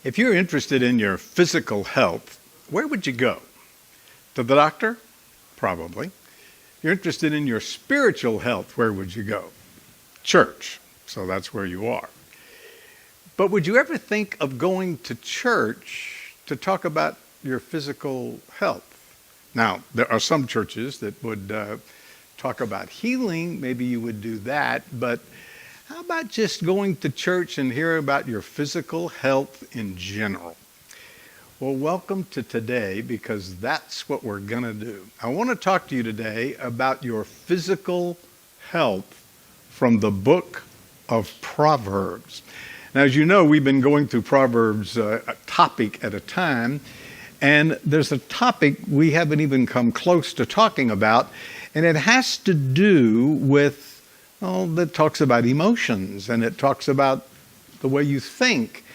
If you're interested in your physical health, where would you go? To the doctor? Probably. If you're interested in your spiritual health, where would you go? Church. So that's where you are. But would you ever think of going to church to talk about your physical health? Now, there are some churches that would talk about healing. Maybe you would do that. But how about just going to church and hear about your physical health in general? Well, welcome to today, because that's what we're going to do. I want to talk to you today about your physical health from the book of Proverbs. Now, as you know, we've been going through Proverbs a topic at a time, and there's a topic we haven't even come close to talking about, and it has to do with that talks about emotions, and it talks about the way you think.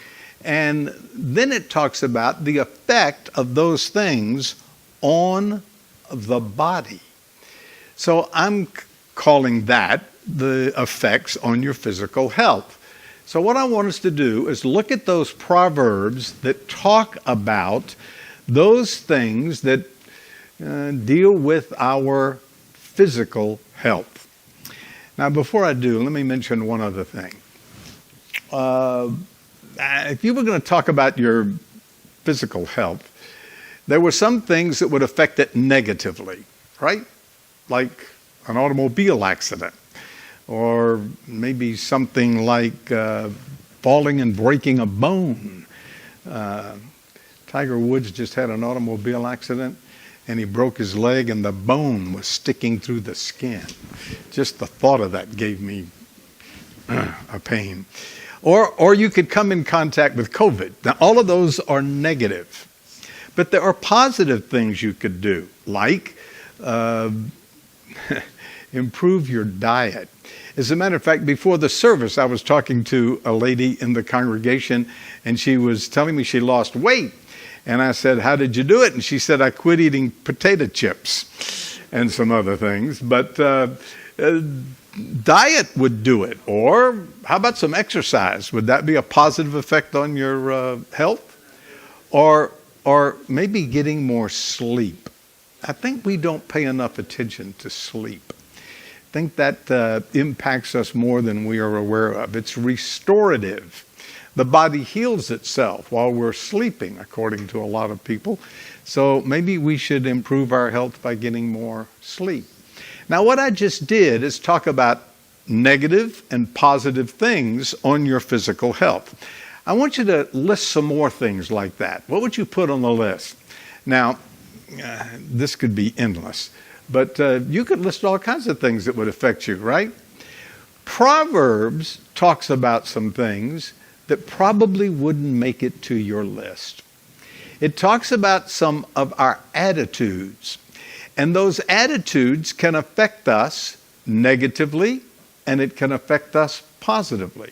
And then it talks about the effect of those things on the body. So I'm calling that the effects on your physical health. So what I want us to do is look at those proverbs that talk about those things that deal with our physical health. Now, before I do, let me mention one other thing. If you were going to talk about your physical health, there were some things that would affect it negatively, right? Like an automobile accident, or maybe something like falling and breaking a bone. Tiger Woods just had an automobile accident, and he broke his leg, and the bone was sticking through the skin. Just the thought of that gave me a pain. Or you could come in contact with COVID. Now, all of those are negative. But there are positive things you could do, like improve your diet. As a matter of fact, before the service, I was talking to a lady in the congregation, and she was telling me she lost weight. And I said, "How did you do it?" And she said, "I quit eating potato chips and some other things." But diet would do it. Or how about some exercise? Would that be a positive effect on your health? Or maybe getting more sleep. I think we don't pay enough attention to sleep. I think that impacts us more than we are aware of. It's restorative. The body heals itself while we're sleeping, according to a lot of people. So maybe we should improve our health by getting more sleep. Now, what I just did is talk about negative and positive things on your physical health. I want you to list some more things like that. What would you put on the list? Now, this could be endless, but you could list all kinds of things that would affect you, right? Proverbs talks about some things that probably wouldn't make it to your list. It talks about some of our attitudes, and those attitudes can affect us negatively, and it can affect us positively.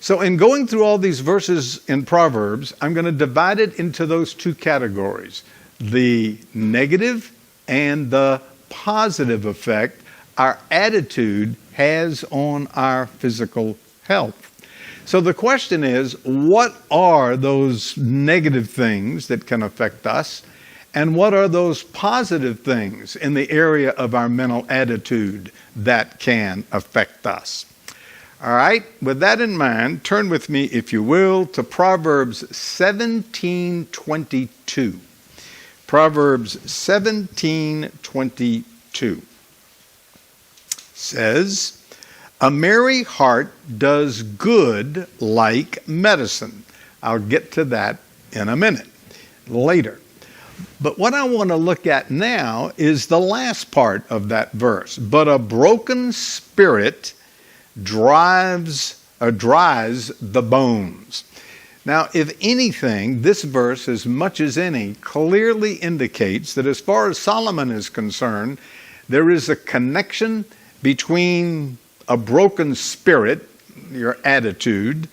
So in going through all these verses in Proverbs, I'm going to divide it into those two categories: the negative and the positive effect our attitude has on our physical health. So the question is, what are those negative things that can affect us? And what are those positive things in the area of our mental attitude that can affect us? All right, with that in mind, turn with me, if you will, to Proverbs 17:22. Proverbs 17:22 says, "A merry heart does good like medicine." I'll get to that in a minute, later. But what I want to look at now is the last part of that verse. "But a broken spirit dries the bones." Now, if anything, this verse, as much as any, clearly indicates that as far as Solomon is concerned, there is a connection between a broken spirit, your attitude,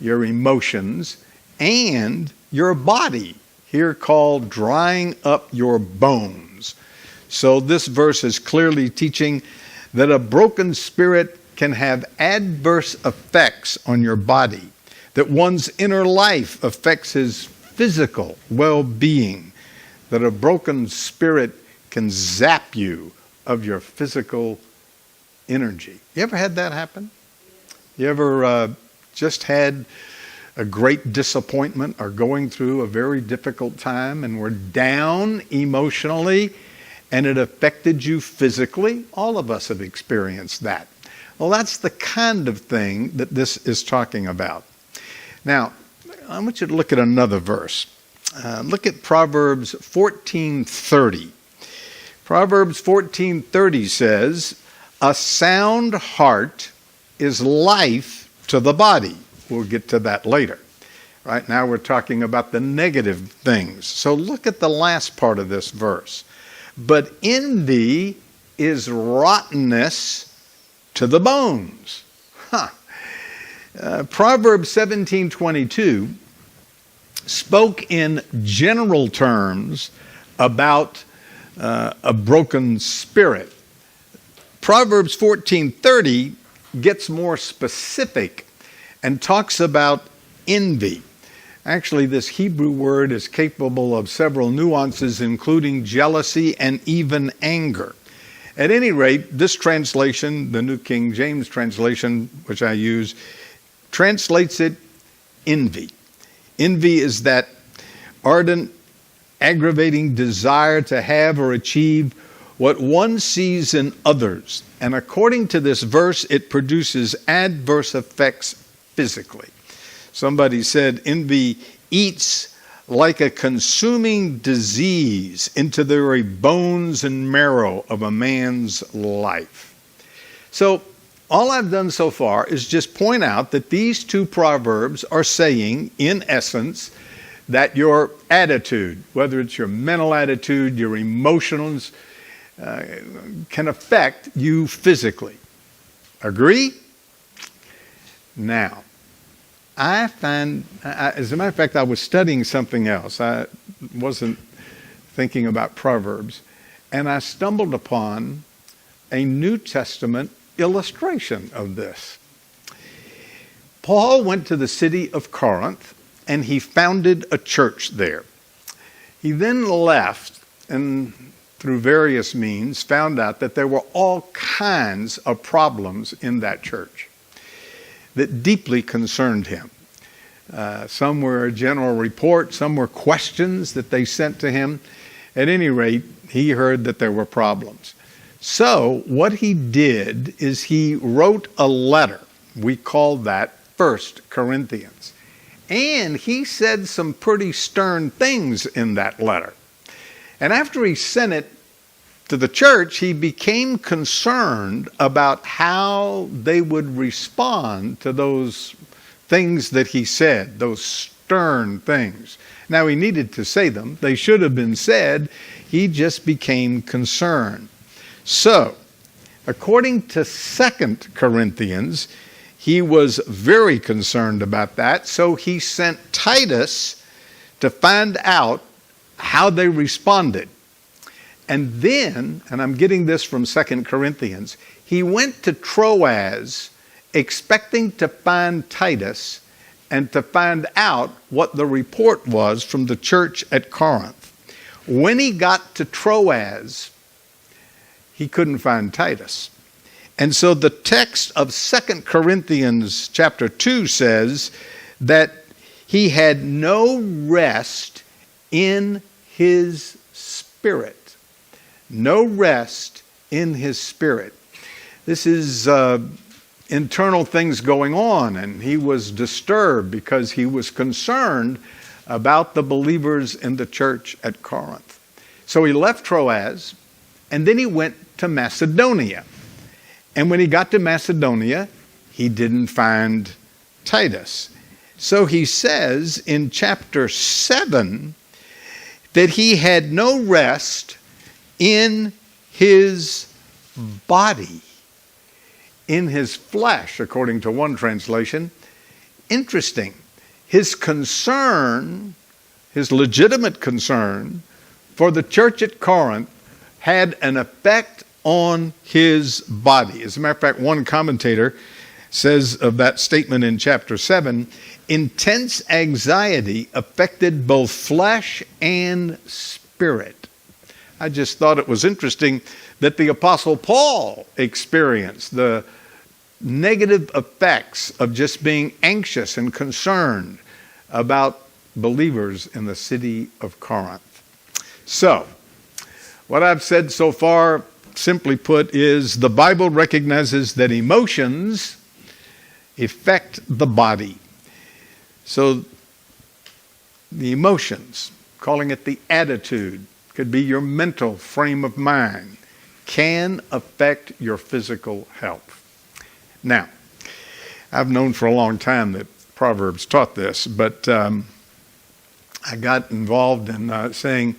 your emotions, and your body, here called drying up your bones. So this verse is clearly teaching that a broken spirit can have adverse effects on your body. that one's inner life affects his physical well-being, that a broken spirit can zap you of your physical energy. You ever had that happen? You ever just had a great disappointment or going through a very difficult time and were down emotionally and it affected you physically? All of us have experienced that. Well, that's the kind of thing that this is talking about. Now, I want you to look at another verse. Look at Proverbs 14:30. Proverbs 14:30 says, "A sound heart is life to the body." We'll get to that later. Right now we're talking about the negative things. So look at the last part of this verse. "But envy is rottenness to the bones." Proverbs 17:22 spoke in general terms about a broken spirit. Proverbs 14:30 gets more specific and talks about envy. Actually, this Hebrew word is capable of several nuances, including jealousy and even anger. At any rate, this translation, the New King James translation, which I use, translates it envy. Envy is that ardent, aggravating desire to have or achieve what one sees in others. And according to this verse, it produces adverse effects physically. Somebody said envy eats like a consuming disease into the very bones and marrow of a man's life. So all I've done so far is just point out that these two proverbs are saying, in essence, that your attitude, whether it's your mental attitude, your emotions, can affect you physically. Agree? Now, I find, as a matter of fact, I was studying something else. I wasn't thinking about Proverbs, and I stumbled upon a New Testament illustration of this. Paul went to the city of Corinth, and he founded a church there. He then left, and through various means, found out that there were all kinds of problems in that church that deeply concerned him. Some were a general report, some were questions that they sent to him. At any rate, he heard that there were problems. So what he did is he wrote a letter. We call that 1 Corinthians. And he said some pretty stern things in that letter. And after he sent it to the church, he became concerned about how they would respond to those things that he said, those stern things. Now, he needed to say them. They should have been said. He just became concerned. So, according to 2 Corinthians, he was very concerned about that. So he sent Titus to find out how they responded. And then, and I'm getting this from 2 Corinthians, he went to Troas expecting to find Titus and to find out what the report was from the church at Corinth. When he got to Troas, he couldn't find Titus. And so the text of 2 Corinthians chapter 2 says that he had no rest in his spirit. No rest in his spirit. This is internal things going on, and he was disturbed because he was concerned about the believers in the church at Corinth. So he left Troas, and then he went to Macedonia. And when he got to Macedonia, he didn't find Titus. So he says in chapter 7 that he had no rest in his body, in his flesh, according to one translation. Interesting. His concern, his legitimate concern for the church at Corinth had an effect on his body. As a matter of fact, one commentator says of that statement in chapter 7, intense anxiety affected both flesh and spirit. I just thought it was interesting that the Apostle Paul experienced the negative effects of just being anxious and concerned about believers in the city of Corinth. So, what I've said so far, simply put, is the Bible recognizes that emotions affect the body. So, the emotions, calling it the attitude, could be your mental frame of mind, can affect your physical health. Now, I've known for a long time that Proverbs taught this, but I got involved in saying,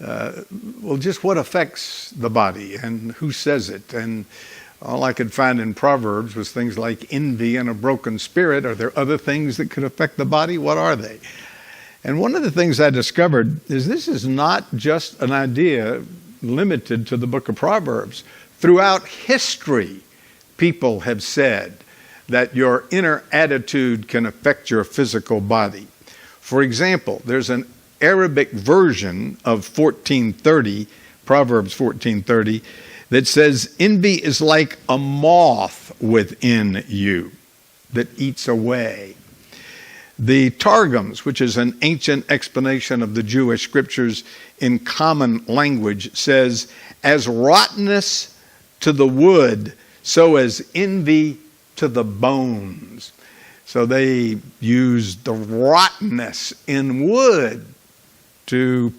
well, just what affects the body and who says it? And all I could find in Proverbs was things like envy and a broken spirit. Are there other things that could affect the body? What are they? And one of the things I discovered is this is not just an idea limited to the book of Proverbs. Throughout history, people have said that your inner attitude can affect your physical body. For example, there's an Arabic version of 1430, Proverbs 14:30, that says, envy is like a moth within you that eats away. The Targums, which is an ancient explanation of the Jewish scriptures in common language, says, as rottenness to the wood, so as envy to the bones. So they use the rottenness in wood to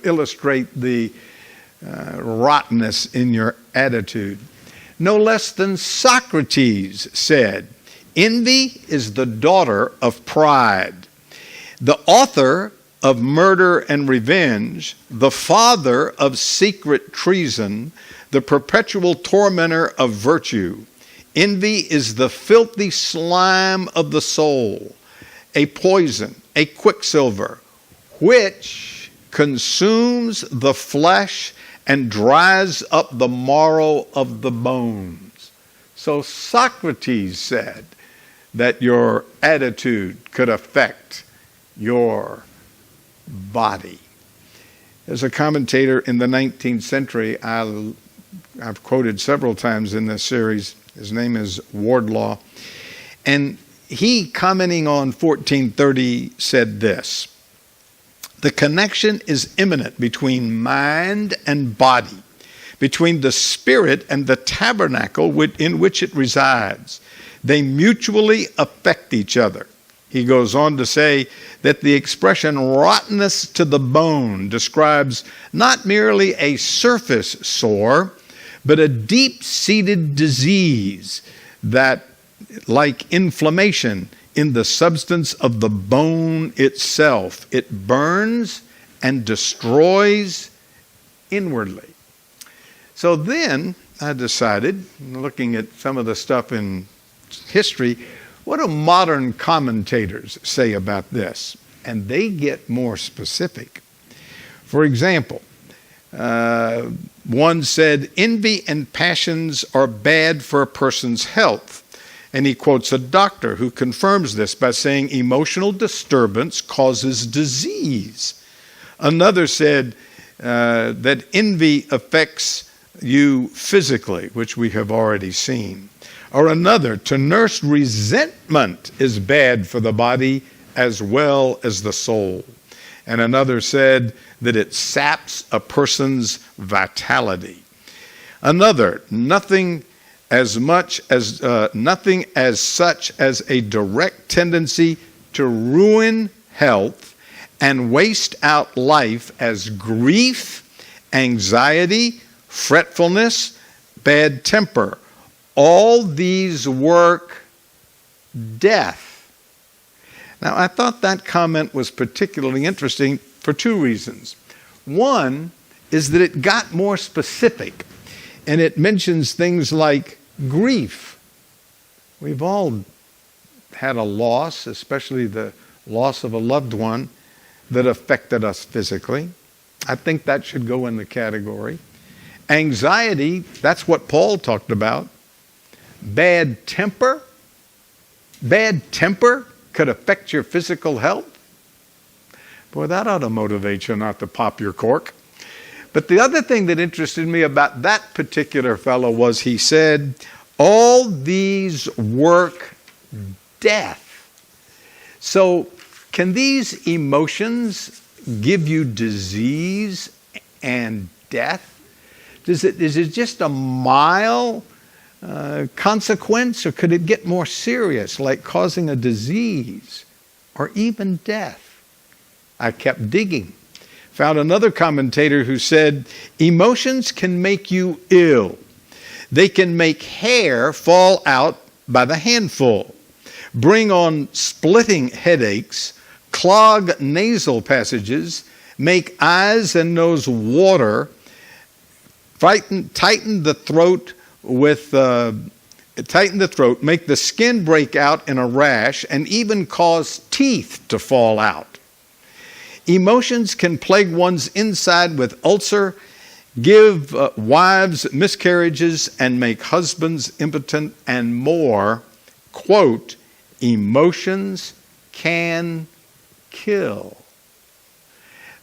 illustrate the rottenness in your attitude. No less than Socrates said, envy is the daughter of pride, the author of murder and revenge, the father of secret treason, the perpetual tormentor of virtue. Envy is the filthy slime of the soul, a poison, a quicksilver, which consumes the flesh and dries up the marrow of the bones. So Socrates said that your attitude could affect your body. As a commentator in the 19th century, I've quoted several times in this series. His name is Wardlaw. And he, commenting on 1430, said this: the connection is imminent between mind and body, between the spirit and the tabernacle in which it resides. They mutually affect each other. He goes on to say that the expression rottenness to the bone describes not merely a surface sore, but a deep-seated disease that, like inflammation in the substance of the bone itself, it burns and destroys inwardly. So then I decided, looking at some of the stuff in history, what do modern commentators say about this? And they get more specific. For example, one said, envy and passions are bad for a person's health. And he quotes a doctor who confirms this by saying emotional disturbance causes disease. Another said that envy affects you physically, which we have already seen. Or another, to nurse resentment is bad for the body as well as the soul. And another said that it saps a person's vitality. Another, nothing as such as a direct tendency to ruin health and waste out life as grief, anxiety, fretfulness, bad temper. All these work death. Now, I thought that comment was particularly interesting for two reasons. One is that it got more specific, and it mentions things like grief. We've all had a loss, especially the loss of a loved one that affected us physically. I think that should go in the category. Anxiety, that's what Paul talked about. Bad temper, bad temper could affect your physical health? Boy, that ought to motivate you not to pop your cork. But the other thing that interested me about that particular fellow was he said, all these work death. So can these emotions give you disease and death? Is it just a mild consequence, or could it get more serious, like causing a disease or even death? I kept digging. Found another commentator who said, emotions can make you ill. They can make hair fall out by the handful, bring on splitting headaches, clog nasal passages, make eyes and nose water, tighten the throat, make the skin break out in a rash, and even cause teeth to fall out. Emotions can plague one's inside with ulcer, give wives miscarriages, and make husbands impotent, and more. Quote, emotions can kill.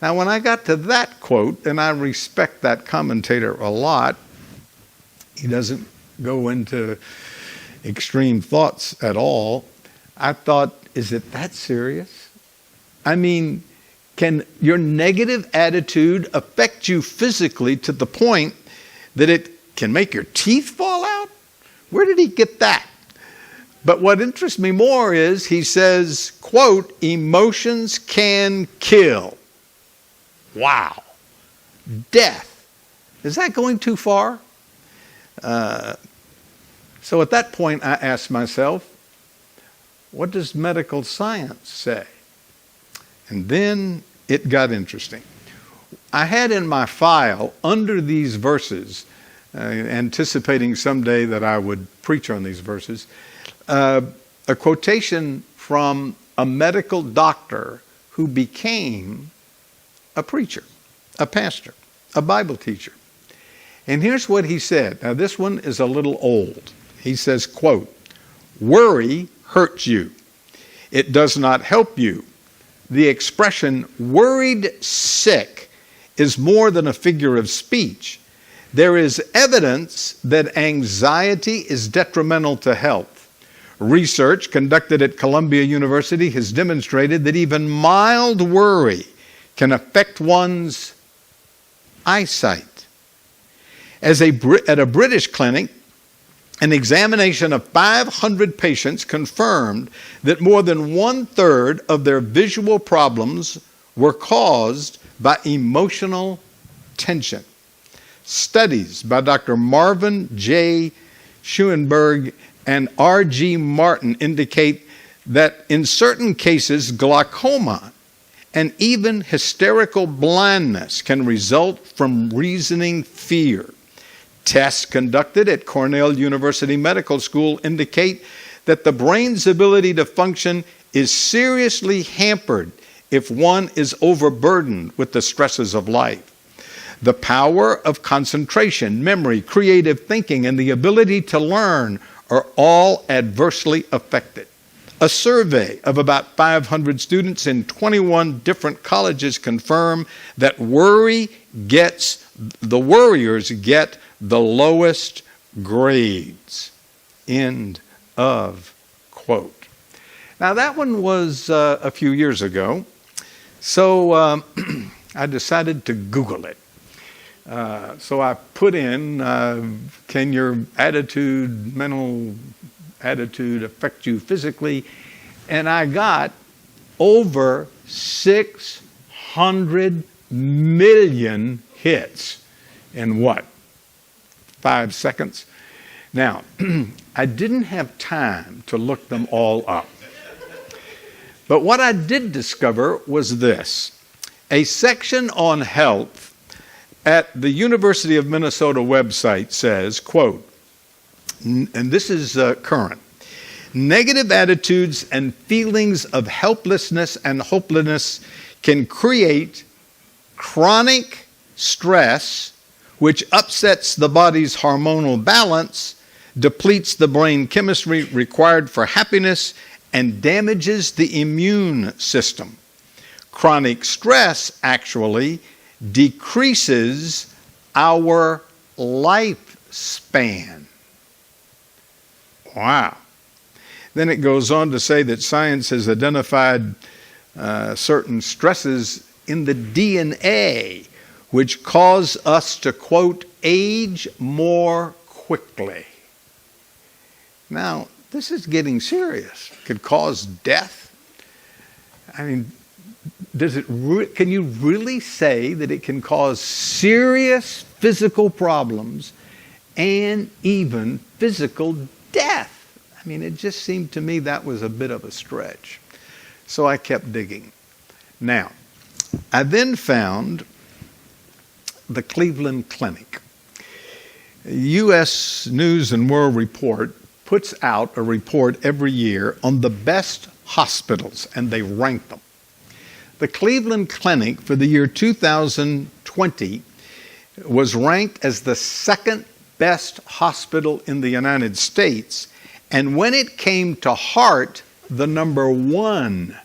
Now, when I got to that quote, and I respect that commentator a lot, he doesn't go into extreme thoughts at all. I thought, is it that serious? I mean, can your negative attitude affect you physically to the point that it can make your teeth fall out? Where did he get that? But what interests me more is he says, quote, emotions can kill. Wow. Death. Is that going too far? So at that point, I asked myself, what does medical science say? And then it got interesting. I had in my file, under these verses, anticipating someday that I would preach on these verses, a quotation from a medical doctor who became a preacher, a pastor, a Bible teacher. And here's what he said. Now, this one is a little old. He says, quote, worry hurts you. It does not help you. The expression worried sick is more than a figure of speech. There is evidence that anxiety is detrimental to health. Research conducted at Columbia University has demonstrated that even mild worry can affect one's eyesight. At a British clinic, an examination of 500 patients confirmed that more than 1/3 of their visual problems were caused by emotional tension. Studies by Dr. Marvin J. Schoenberg and R.G. Martin indicate that in certain cases, glaucoma and even hysterical blindness can result from reasoning fear. Tests conducted at Cornell University Medical School indicate that the brain's ability to function is seriously hampered if one is overburdened with the stresses of life. The power of concentration, memory, creative thinking, and the ability to learn are all adversely affected. A survey of about 500 students in 21 different colleges confirm that the worriers get the lowest grades. End of quote. Now that one was a few years ago, so I decided to Google it. So I put in, can your mental attitude affect you physically? And I got over 600 million hits in 5 seconds? Now, I didn't have time to look them all up. But what I did discover was this. A section on health at the University of Minnesota website says, quote, and this is current, negative attitudes and feelings of helplessness and hopelessness can create chronic stress, which upsets the body's hormonal balance, depletes the brain chemistry required for happiness, and damages the immune system. Chronic stress actually decreases our lifespan. Wow. Then it goes on to say that science has identified certain stresses in the DNA which cause us to, quote, age more quickly. Now, this is getting serious. It could cause death. I mean, can you really say that it can cause serious physical problems and even physical death? I mean, it just seemed to me that was a bit of a stretch. So I kept digging. Now, I then found the Cleveland Clinic. U.S. News and World Report puts out a report every year on the best hospitals, and they rank them. The Cleveland Clinic for the year 2020 was ranked as the second best hospital in the United States, and when it came to heart, the number one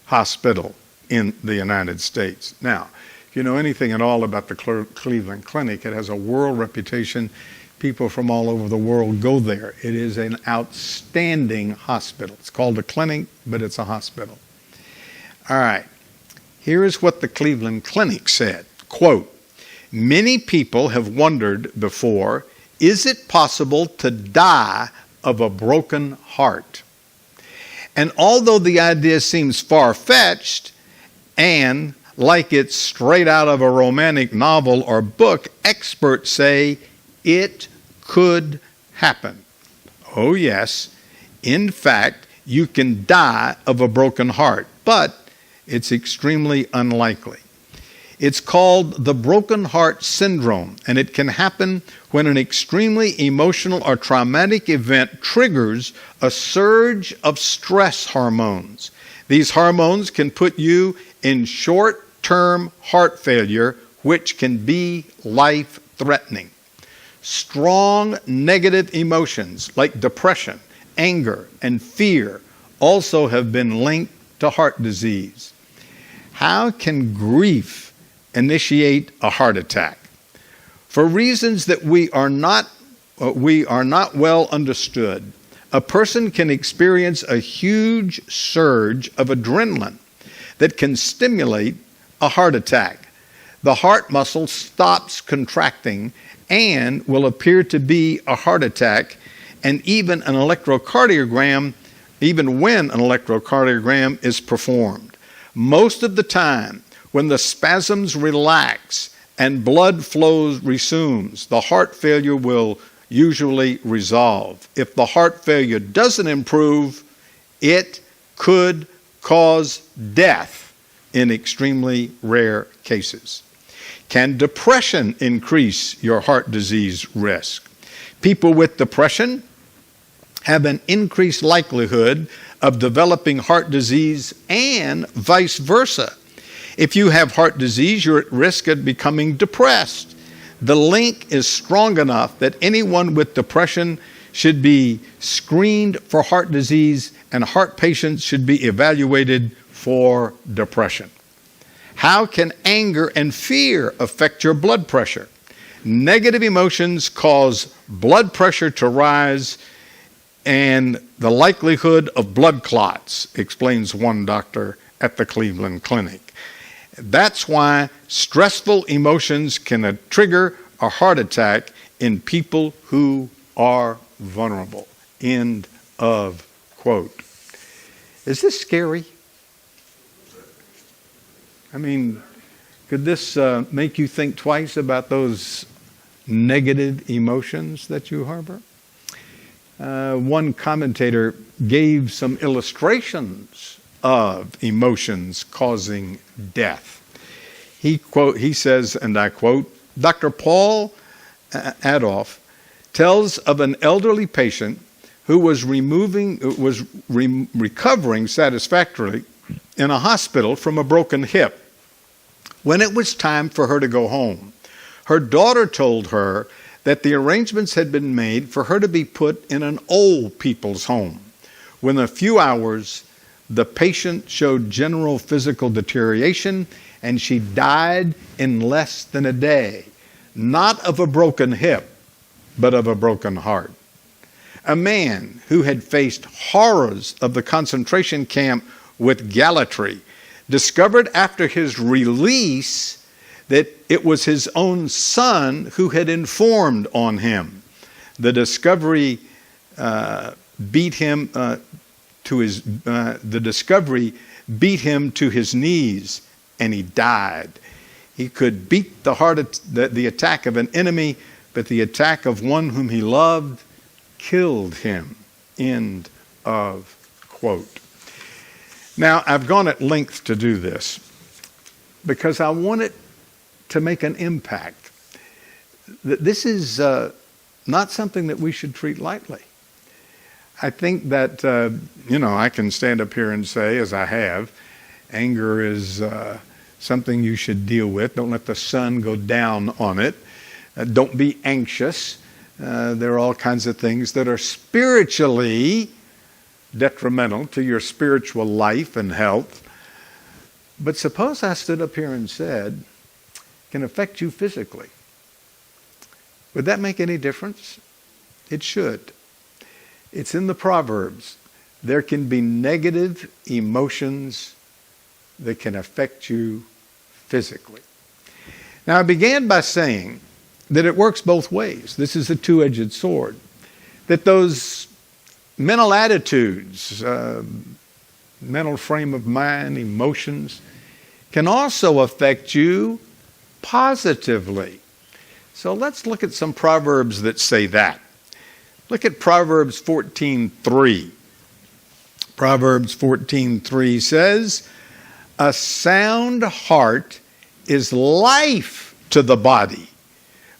hospital in the United States. Now, if you know anything at all about the Cleveland Clinic, it has a world reputation. People from all over the world go there. It is an outstanding hospital. It's called a clinic, but it's a hospital. All right. Here is what the Cleveland Clinic said. Quote, "Many people have wondered before, is it possible to die of a broken heart? And although the idea seems far-fetched and like it's straight out of a romantic novel or book, experts say it could happen. Oh yes, in fact, you can die of a broken heart, but it's extremely unlikely. It's called the broken heart syndrome, and it can happen when an extremely emotional or traumatic event triggers a surge of stress hormones. These hormones can put you in short-term heart failure, which can be life-threatening. Strong negative emotions like depression, anger, and fear also have been linked to heart disease. How can grief initiate a heart attack? For reasons that we are not well understood, a person can experience a huge surge of adrenaline that can stimulate a heart attack. The heart muscle stops contracting and will appear to be a heart attack, and even when an electrocardiogram is performed. Most of the time, when the spasms relax and blood flow resumes, the heart failure will usually resolve. If the heart failure doesn't improve, it could cause death in extremely rare cases. Can depression increase your heart disease risk? People with depression have an increased likelihood of developing heart disease and vice versa. If you have heart disease, you're at risk of becoming depressed. The link is strong enough that anyone with depression should be screened for heart disease, and heart patients should be evaluated for depression. How can anger and fear affect your blood pressure? Negative emotions cause blood pressure to rise and the likelihood of blood clots, explains one doctor at the Cleveland Clinic. That's why stressful emotions can trigger a heart attack in people who are vulnerable. End of quote. Is this scary? I mean, could this make you think twice about those negative emotions that you harbor? One commentator gave some illustrations of emotions causing death. He says, and I quote, Dr. Paul Adolph tells of an elderly patient who was recovering satisfactorily in a hospital from a broken hip. When it was time for her to go home, her daughter told her that the arrangements had been made for her to be put in an old people's home. Within a few hours, the patient showed general physical deterioration, and she died in less than a day, not of a broken hip, but of a broken heart. A man who had faced horrors of the concentration camp with gallantry discovered after his release that it was his own son who had informed on him. The discovery beat him to his knees, and he died. He could beat the attack of an enemy, but the attack of one whom he loved killed him. End of quote. Now, I've gone at length to do this because I want it to make an impact. This is not something that we should treat lightly. I think that, I can stand up here and say, as I have, anger is something you should deal with. Don't let the sun go down on it. Don't be anxious. There are all kinds of things that are spiritually detrimental to your spiritual life and health. But suppose I stood up here and said, can affect you physically. Would that make any difference? It should. It's in the Proverbs. There can be negative emotions that can affect you physically. Now, I began by saying that it works both ways. This is a two-edged sword. That those mental attitudes, mental frame of mind, emotions, can also affect you positively. So let's look at some Proverbs that say that. Look at Proverbs 14:3. Proverbs 14:3 says, "A sound heart is life to the body,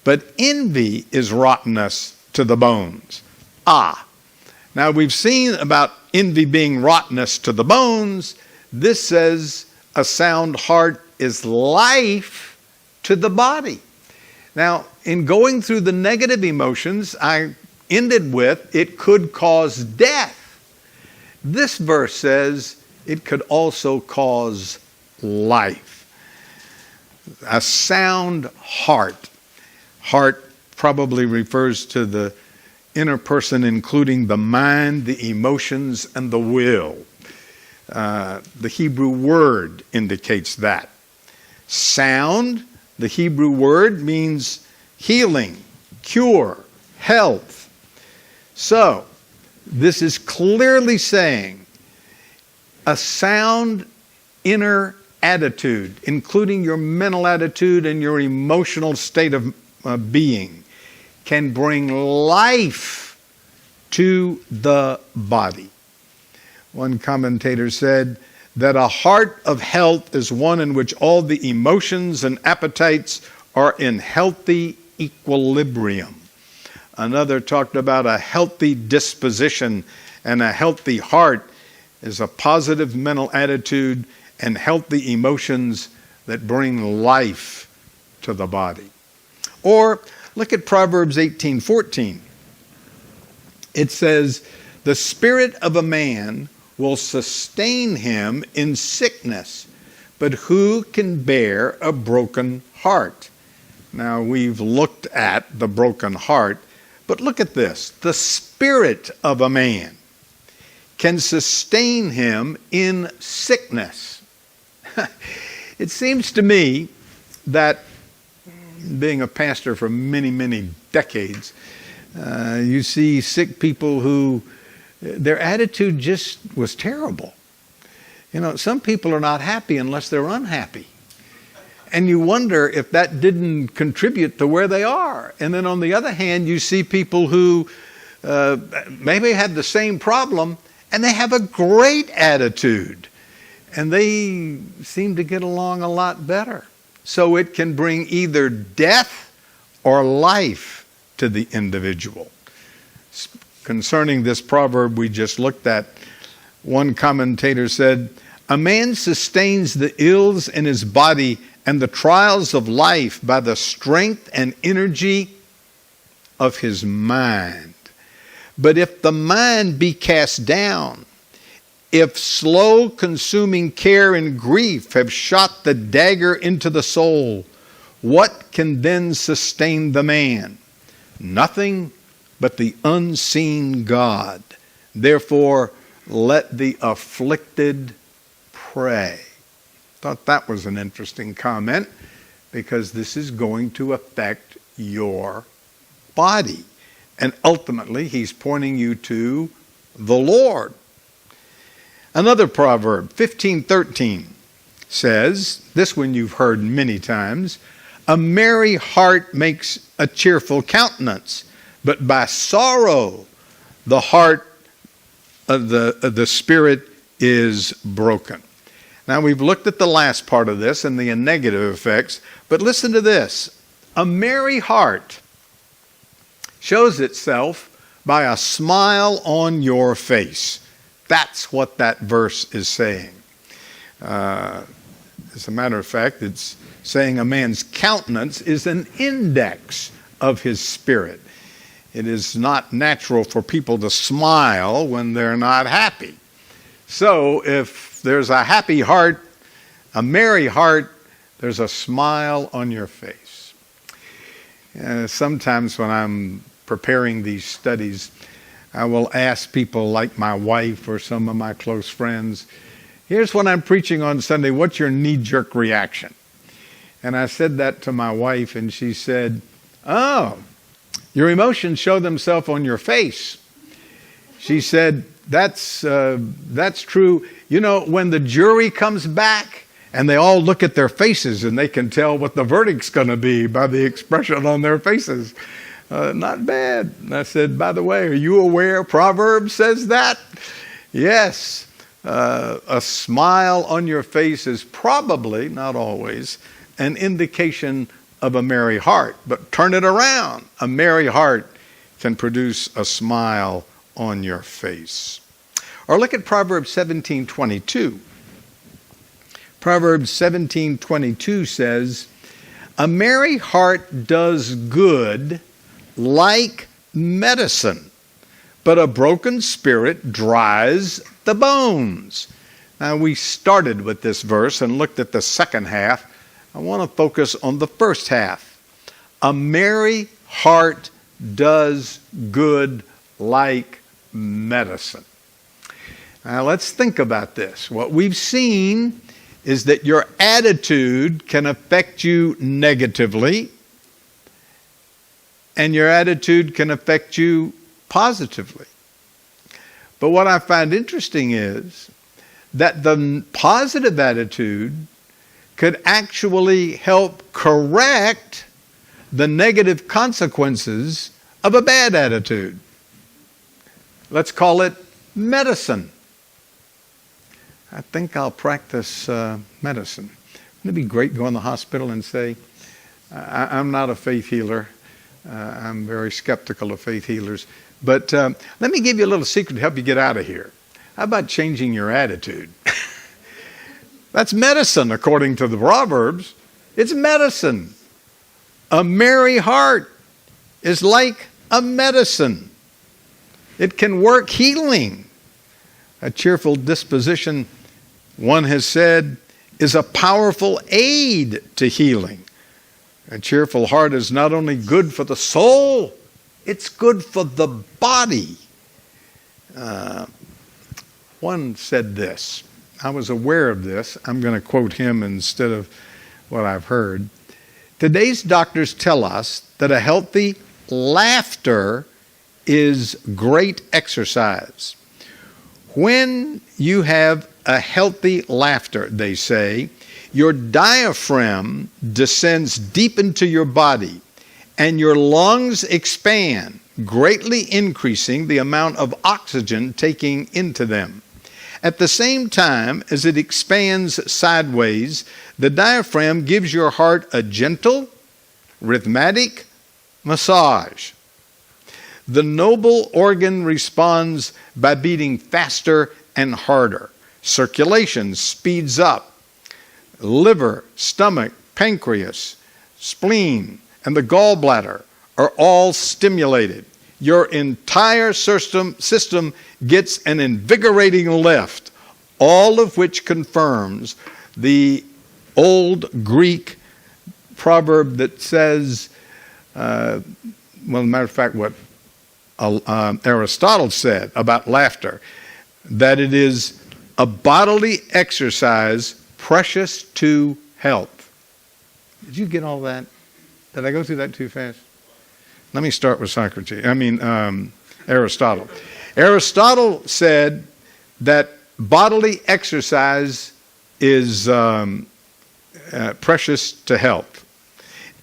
but envy is rottenness to the bones." Now we've seen about envy being rottenness to the bones. This says a sound heart is life to the body. Now, in going through the negative emotions, I ended with, it could cause death. This verse says it could also cause life. A sound heart. Heart probably refers to the inner person, including the mind, the emotions, and the will. The Hebrew word indicates that. Sound, the Hebrew word, means healing, cure, health. So, this is clearly saying a sound inner attitude, including your mental attitude and your emotional state of being, can bring life to the body. One commentator said that a heart of health is one in which all the emotions and appetites are in healthy equilibrium. Another talked about a healthy disposition, and a healthy heart is a positive mental attitude and healthy emotions that bring life to the body. Or look at Proverbs 18:14. It says, "The spirit of a man will sustain him in sickness, but who can bear a broken heart?" Now, we've looked at the broken heart, but look at this. The spirit of a man can sustain him in sickness. It seems to me that, being a pastor for many, many decades, you see sick people who their attitude just was terrible. Some people are not happy unless they're unhappy. And you wonder if that didn't contribute to where they are. And then on the other hand, you see people who maybe had the same problem and they have a great attitude. And they seem to get along a lot better. So it can bring either death or life to the individual. Concerning this proverb we just looked at, one commentator said, "A man sustains the ills in his body and the trials of life by the strength and energy of his mind. But if the mind be cast down, if slow consuming care and grief have shot the dagger into the soul, what can then sustain the man? Nothing but the unseen God. Therefore, let the afflicted pray. Thought that was an interesting comment, because this is going to affect your body. And ultimately, he's pointing you to the Lord. Another proverb, 15:13, says, this one you've heard many times, a merry heart makes a cheerful countenance, but by sorrow the heart of the spirit is broken. Now, we've looked at the last part of this and the negative effects, but listen to this. A merry heart shows itself by a smile on your face. That's what that verse is saying. As a matter of fact, it's saying a man's countenance is an index of his spirit. It is not natural for people to smile when they're not happy. So if there's a happy heart, a merry heart, there's a smile on your face. Sometimes when I'm preparing these studies, I will ask people like my wife or some of my close friends, here's what I'm preaching on Sunday, what's your knee-jerk reaction? And I said that to my wife, and she said, oh, your emotions show themselves on your face. She said, that's true. You know, when the jury comes back and they all look at their faces and they can tell what the verdict's going to be by the expression on their faces. Not bad. And I said, by the way, are you aware Proverbs says that? Yes. A smile on your face is probably, not always, an indication of a merry heart. But turn it around. A merry heart can produce a smile on your face. Or look at Proverbs 17:22. Proverbs 17:22 says, a merry heart does good like medicine, but a broken spirit dries the bones. Now, we started with this verse and looked at the second half. I want to focus on the first half. A merry heart does good like medicine. Now, let's think about this. What we've seen is that your attitude can affect you negatively, and your attitude can affect you positively. But what I find interesting is that the positive attitude could actually help correct the negative consequences of a bad attitude. Let's call it medicine. I think I'll practice medicine. Wouldn't it be great to go in the hospital and say, I'm not a faith healer. I'm very skeptical of faith healers. But let me give you a little secret to help you get out of here. How about changing your attitude? That's medicine, according to the Proverbs. It's medicine. A merry heart is like a medicine. It can work healing. A cheerful disposition, one has said, is a powerful aid to healing. A cheerful heart is not only good for the soul, it's good for the body. One said this. I was aware of this. I'm going to quote him instead of what I've heard. Today's doctors tell us that a healthy laughter is great exercise. When you have a healthy laughter, they say, your diaphragm descends deep into your body and your lungs expand, greatly increasing the amount of oxygen taking into them. At the same time as it expands sideways, the diaphragm gives your heart a gentle, rhythmic massage. The noble organ responds by beating faster and harder. Circulation speeds up. Liver, stomach, pancreas, spleen, and the gallbladder are all stimulated. Your entire system gets an invigorating lift, all of which confirms the old Greek proverb that says, well, as a matter of fact, what Aristotle said about laughter, that it is a bodily exercise precious to health. Did you get all that? Did I go through that too fast? Let me start with Aristotle. Aristotle said that bodily exercise is precious to health.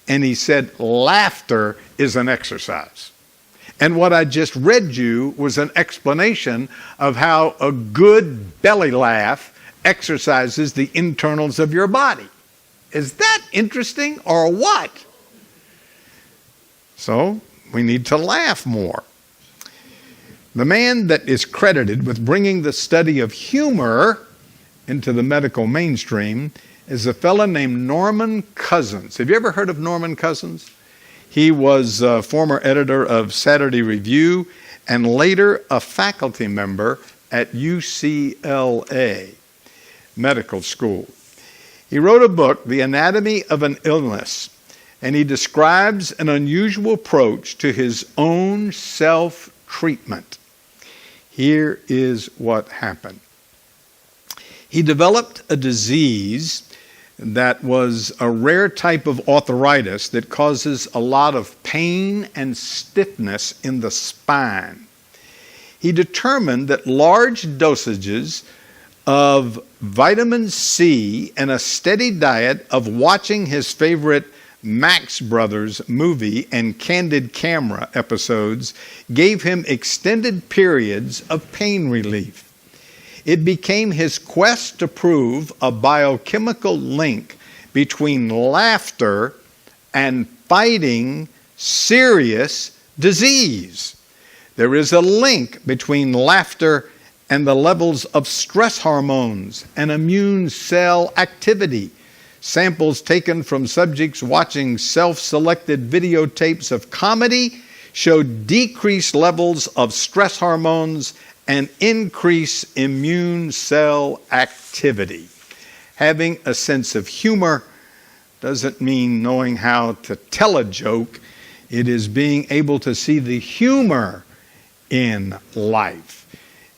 And he said laughter is an exercise. And what I just read you was an explanation of how a good belly laugh exercises the internals of your body. Is that interesting or what? So we need to laugh more. The man that is credited with bringing the study of humor into the medical mainstream is a fellow named Norman Cousins. Have you ever heard of Norman Cousins? He was a former editor of Saturday Review and later a faculty member at UCLA Medical School. He wrote a book, The Anatomy of an Illness, and he describes an unusual approach to his own self-treatment. Here is what happened. He developed a disease that was a rare type of arthritis that causes a lot of pain and stiffness in the spine. He determined that large dosages of vitamin C and a steady diet of watching his favorite Max Brothers movie and Candid Camera episodes gave him extended periods of pain relief. It became his quest to prove a biochemical link between laughter and fighting serious disease. There is a link between laughter and the levels of stress hormones and immune cell activity. Samples taken from subjects watching self-selected videotapes of comedy showed decreased levels of stress hormones and increased immune cell activity. Having a sense of humor doesn't mean knowing how to tell a joke. It is being able to see the humor in life.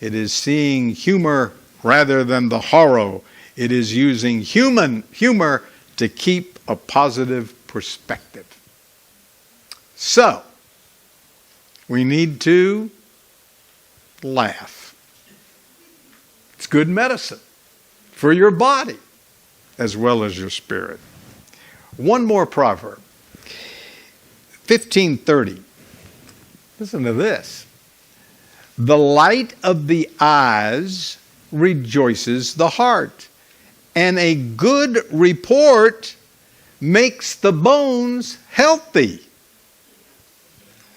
It is seeing humor rather than the horror. It is using humor to keep a positive perspective. So, we need to laugh. It's good medicine for your body as well as your spirit. One more proverb. 15:30. Listen to this. The light of the eyes rejoices the heart, and a good report makes the bones healthy.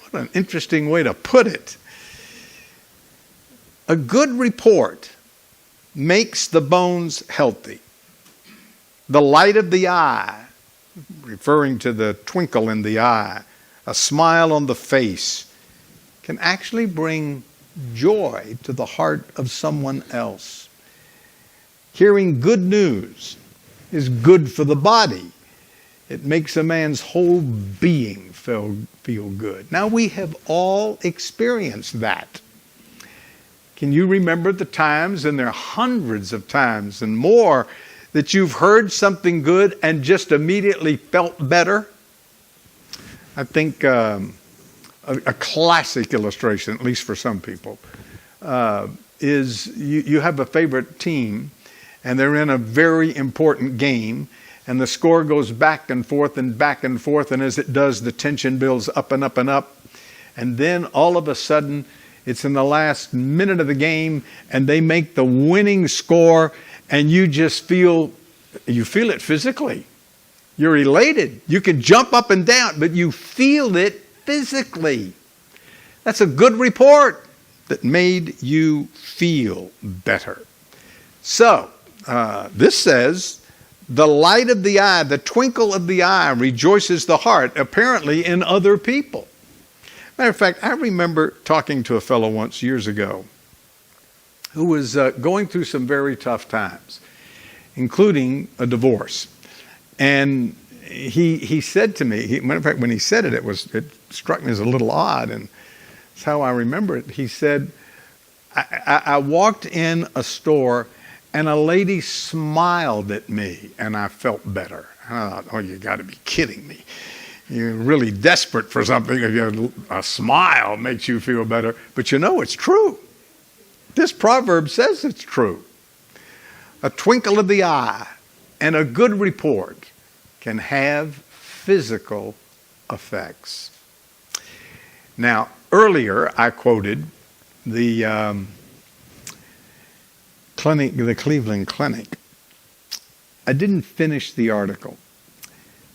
What an interesting way to put it. A good report makes the bones healthy. The light of the eye, referring to the twinkle in the eye, a smile on the face, can actually bring joy to the heart of someone else. Hearing good news is good for the body. It makes a man's whole being feel good. Now, we have all experienced that. Can you remember the times, and there are hundreds of times and more, that you've heard something good and just immediately felt better? I think a classic illustration, at least for some people, is you have a favorite team and they're in a very important game, and the score goes back and forth and back and forth, and as it does, the tension builds up and up and up. And then all of a sudden, it's in the last minute of the game, and they make the winning score, and you just feel it physically. You're elated. You can jump up and down, but you feel it physically. That's a good report that made you feel better. So, this says The light of the eye, the twinkle of the eye rejoices the heart, apparently in other people. Matter of fact, I remember talking to a fellow once years ago who was going through some very tough times, including a divorce. And he said to me, matter of fact, when he said it, it struck me as a little odd, and it's how I remember it. He said, I walked in a store and a lady smiled at me and I felt better. And I thought, oh, you got to be kidding me. You're really desperate for something. If a smile makes you feel better. But you know it's true. This proverb says it's true. A twinkle of the eye and a good report can have physical effects. Now, earlier I quoted the Cleveland Clinic. I didn't finish the article.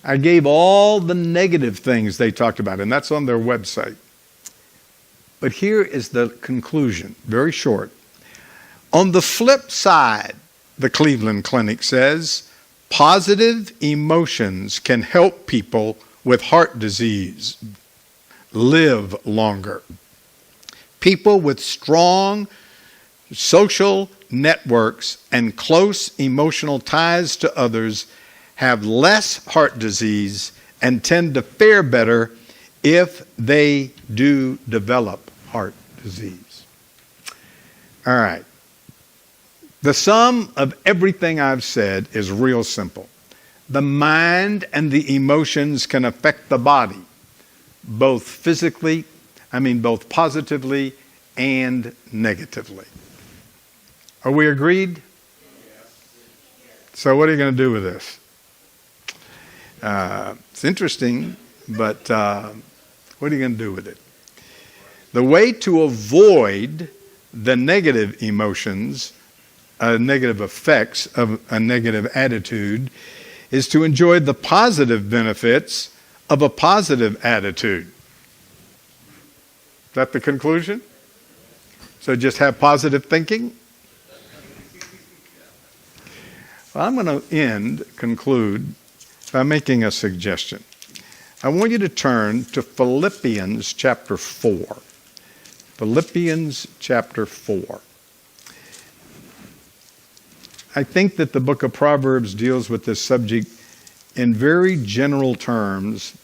I gave all the negative things they talked about, and that's on their website. But here is the conclusion, very short. On the flip side, the Cleveland Clinic says, positive emotions can help people with heart disease live longer. People with strong social networks and close emotional ties to others have less heart disease and tend to fare better if they do develop heart disease. All right. The sum of everything I've said is real simple. The mind and the emotions can affect the body, both positively and negatively. Are we agreed? So what are you going to do with this? It's interesting, but what are you going to do with it? The way to avoid the negative emotions, negative effects of a negative attitude, is to enjoy the positive benefits of a positive attitude. Is that the conclusion? So just have positive thinking? Well, I'm going to conclude by making a suggestion. I want you to turn to Philippians chapter 4. Philippians chapter 4. I think that the book of Proverbs deals with this subject in very general terms.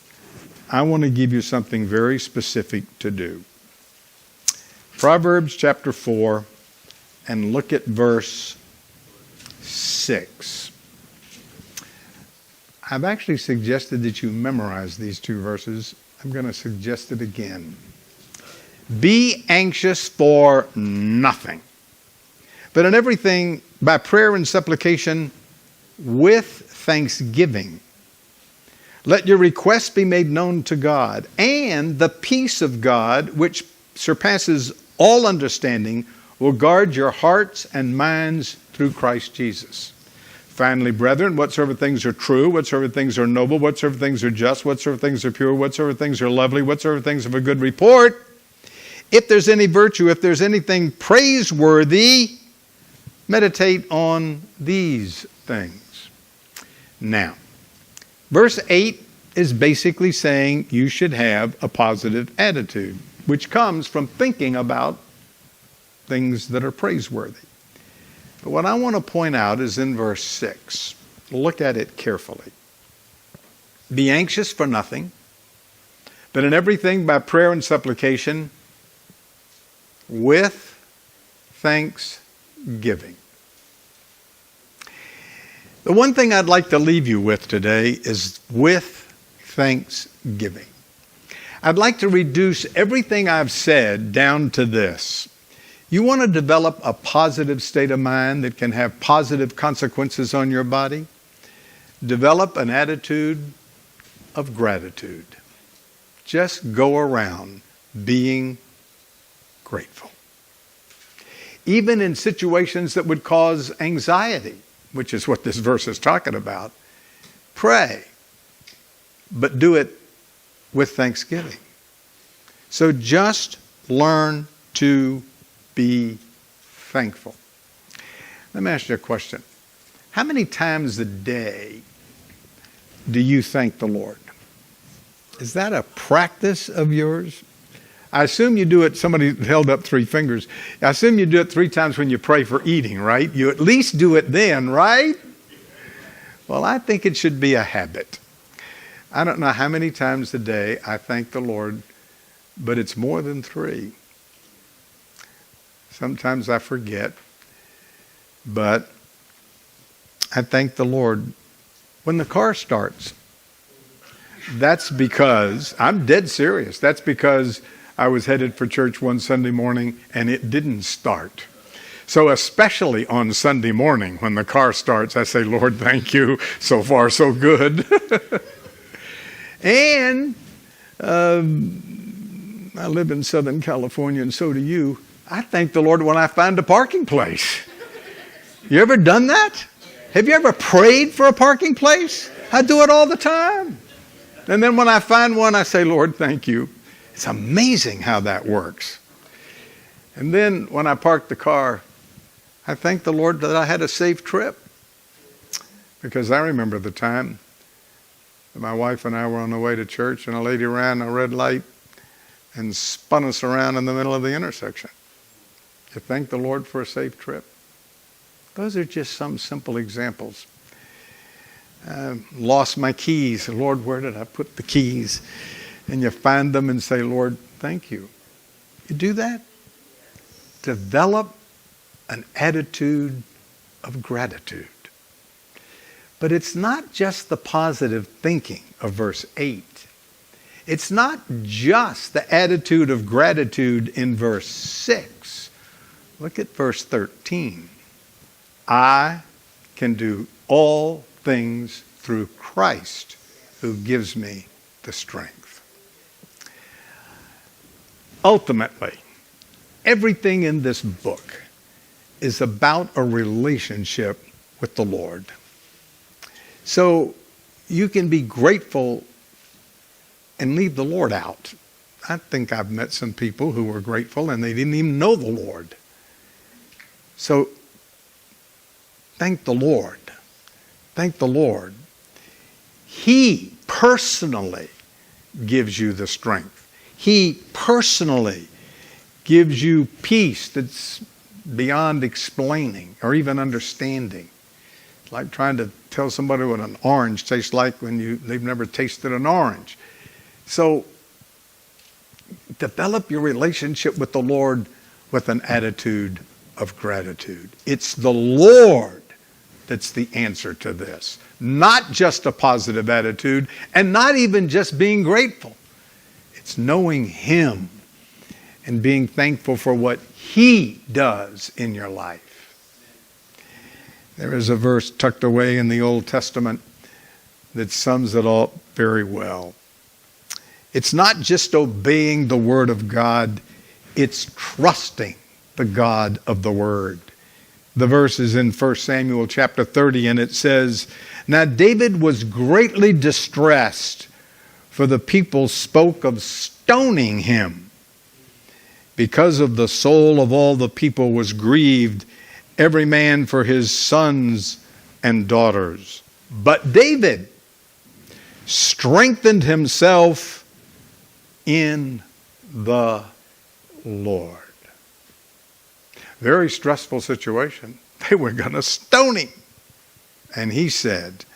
I want to give you something very specific to do. Proverbs chapter 4, and look at verse 6. I've actually suggested that you memorize these two verses. I'm going to suggest it again. Be anxious for nothing, but in everything by prayer and supplication with thanksgiving. Let your requests be made known to God, and the peace of God, which surpasses all understanding, will guard your hearts and minds through Christ Jesus. Finally, brethren, whatsoever things are true, whatsoever things are noble, whatsoever things are just, whatsoever things are pure, whatsoever things are lovely, whatsoever things of a good report, if there's any virtue, if there's anything praiseworthy, meditate on these things. Now, verse 8 is basically saying you should have a positive attitude, which comes from thinking about things that are praiseworthy. But what I want to point out is in verse 6. Look at it carefully. Be anxious for nothing, but in everything by prayer and supplication with thanksgiving. The one thing I'd like to leave you with today is with thanksgiving. I'd like to reduce everything I've said down to this. You want to develop a positive state of mind that can have positive consequences on your body? Develop an attitude of gratitude. Just go around being grateful. Even in situations that would cause anxiety, which is what this verse is talking about, pray, but do it with thanksgiving. So just learn to be thankful. Let me ask you a question. How many times a day do you thank the Lord? Is that a practice of yours? I assume you do it, somebody held up 3 fingers. I assume you do it 3 times when you pray for eating, right? You at least do it then, right? Well, I think it should be a habit. I don't know how many times a day I thank the Lord, but it's more than 3. Sometimes I forget, but I thank the Lord when the car starts. That's because, I'm dead serious, that's because I was headed for church one Sunday morning and it didn't start. So especially on Sunday morning when the car starts, I say, Lord, thank you. So far, so good. And I live in Southern California, and so do you. I thank the Lord when I find a parking place. You ever done that? Have you ever prayed for a parking place? I do it all the time. And then when I find one, I say, Lord, thank you. It's amazing how that works. And then when I park the car, I thank the Lord that I had a safe trip. Because I remember the time that my wife and I were on the way to church and a lady ran a red light and spun us around in the middle of the intersection. You thank the Lord for a safe trip. Those are just some simple examples. Lost my keys. Lord, where did I put the keys? And you find them and say, Lord, thank you. You do that? Develop an attitude of gratitude. But it's not just the positive thinking of verse 8. It's not just the attitude of gratitude in verse 6. Look at verse 13. I can do all things through Christ who gives me the strength. Ultimately, everything in this book is about a relationship with the Lord. So you can be grateful and leave the Lord out. I think I've met some people who were grateful and they didn't even know the Lord. So thank the Lord. Thank the Lord. He personally gives you the strength. He personally gives you peace that's beyond explaining or even understanding. It's like trying to tell somebody what an orange tastes like when they've never tasted an orange. So develop your relationship with the Lord with an attitude of gratitude. It's the Lord that's the answer to this. Not just a positive attitude and not even just being grateful. It's knowing Him and being thankful for what He does in your life. There is a verse tucked away in the Old Testament that sums it all very well. It's not just obeying the Word of God, it's trusting the God of the Word. The verse is in 1 Samuel chapter 30, and it says, Now David was greatly distressed, for the people spoke of stoning him. Because of the soul of all the people was grieved, every man for his sons and daughters. But David strengthened himself in the Lord. Very stressful situation. They were going to stone him. And he said,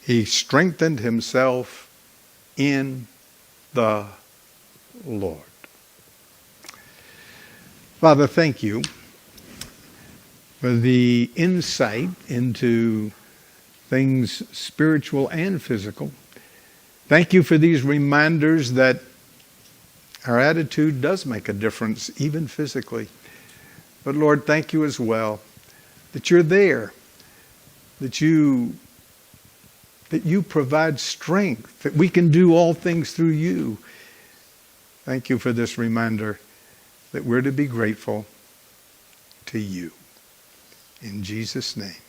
he strengthened himself in the Lord. Father, thank you for the insight into things spiritual and physical. Thank you for these reminders that our attitude does make a difference, even physically. But Lord, thank you as well that you're there, that you provide strength, that we can do all things through you. Thank you for this reminder that we're to be grateful to you. In Jesus' name.